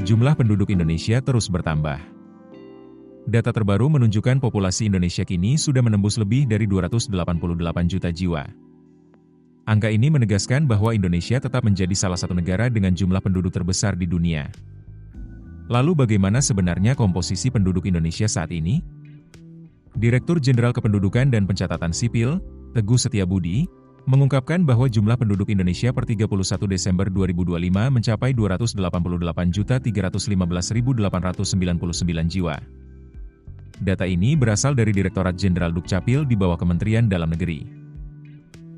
Jumlah penduduk Indonesia terus bertambah. Data terbaru menunjukkan populasi Indonesia kini sudah menembus lebih dari 288 juta jiwa. Angka ini menegaskan bahwa Indonesia tetap menjadi salah satu negara dengan jumlah penduduk terbesar di dunia. Lalu bagaimana sebenarnya komposisi penduduk Indonesia saat ini? Direktur Jenderal Kependudukan dan Pencatatan Sipil, Teguh Setiabudi, mengungkapkan bahwa jumlah penduduk Indonesia per 31 Desember 2025 mencapai 288.315.899 jiwa. Data ini berasal dari Direktorat Jenderal Dukcapil di bawah Kementerian Dalam Negeri.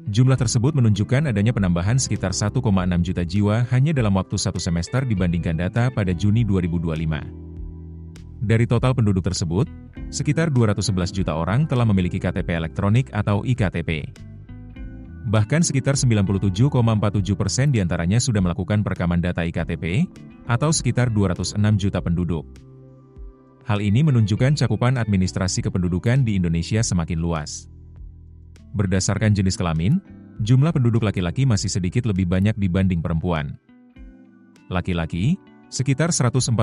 Jumlah tersebut menunjukkan adanya penambahan sekitar 1,6 juta jiwa hanya dalam waktu satu semester dibandingkan data pada Juni 2025. Dari total penduduk tersebut, sekitar 211 juta orang telah memiliki KTP elektronik atau iktp. Bahkan sekitar 97,47% diantaranya sudah melakukan perekaman data iktp, atau sekitar 206 juta penduduk. Hal ini menunjukkan cakupan administrasi kependudukan di Indonesia semakin luas. Berdasarkan jenis kelamin, jumlah penduduk laki-laki masih sedikit lebih banyak dibanding perempuan. Laki-laki, sekitar 145,4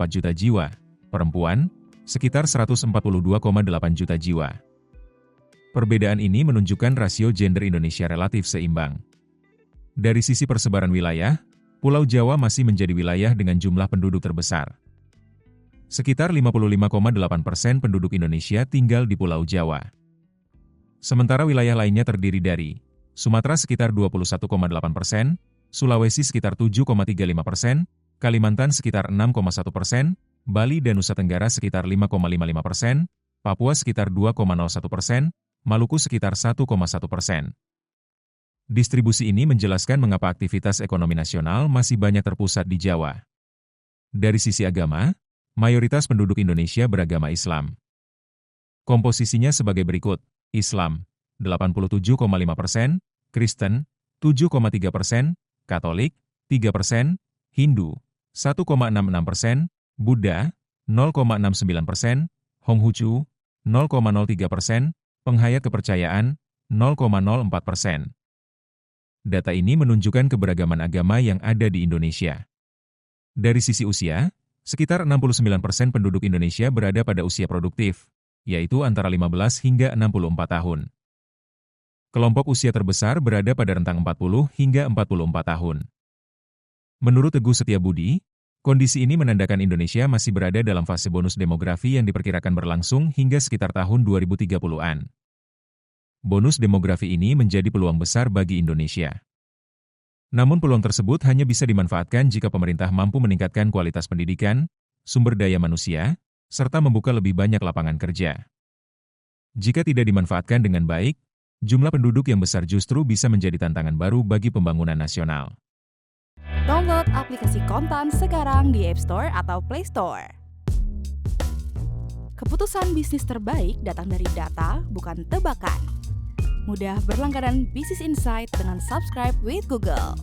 juta jiwa, perempuan, sekitar 142,8 juta jiwa. Perbedaan ini menunjukkan rasio gender Indonesia relatif seimbang. Dari sisi persebaran wilayah, Pulau Jawa masih menjadi wilayah dengan jumlah penduduk terbesar. Sekitar 55,8% penduduk Indonesia tinggal di Pulau Jawa. Sementara wilayah lainnya terdiri dari Sumatera sekitar 21,8%, Sulawesi sekitar 7,35%, Kalimantan sekitar 6,1%, Bali dan Nusa Tenggara sekitar 5,55%, Papua sekitar 2,01%, Maluku sekitar 1,1%. Distribusi ini menjelaskan mengapa aktivitas ekonomi nasional masih banyak terpusat di Jawa. Dari sisi agama, mayoritas penduduk Indonesia beragama Islam. Komposisinya sebagai berikut: Islam 87,5%, Kristen 7,3%, Katolik 3%, Hindu 1,66%, Buddha 0,69%, Honghucu 0,03%, penghayat kepercayaan 0,04%. Data ini menunjukkan keberagaman agama yang ada di Indonesia. Dari sisi usia, sekitar 69% penduduk Indonesia berada pada usia produktif, yaitu antara 15 hingga 64 tahun. Kelompok usia terbesar berada pada rentang 40 hingga 44 tahun. Menurut Teguh Setiabudi, kondisi ini menandakan Indonesia masih berada dalam fase bonus demografi yang diperkirakan berlangsung hingga sekitar tahun 2030-an. Bonus demografi ini menjadi peluang besar bagi Indonesia. Namun peluang tersebut hanya bisa dimanfaatkan jika pemerintah mampu meningkatkan kualitas pendidikan, sumber daya manusia, serta membuka lebih banyak lapangan kerja. Jika tidak dimanfaatkan dengan baik, jumlah penduduk yang besar justru bisa menjadi tantangan baru bagi pembangunan nasional. Download aplikasi Kontan sekarang di App Store atau Play Store. Keputusan bisnis terbaik datang dari data, bukan tebakan. Mudah berlangganan Business Insight dengan subscribe with Google.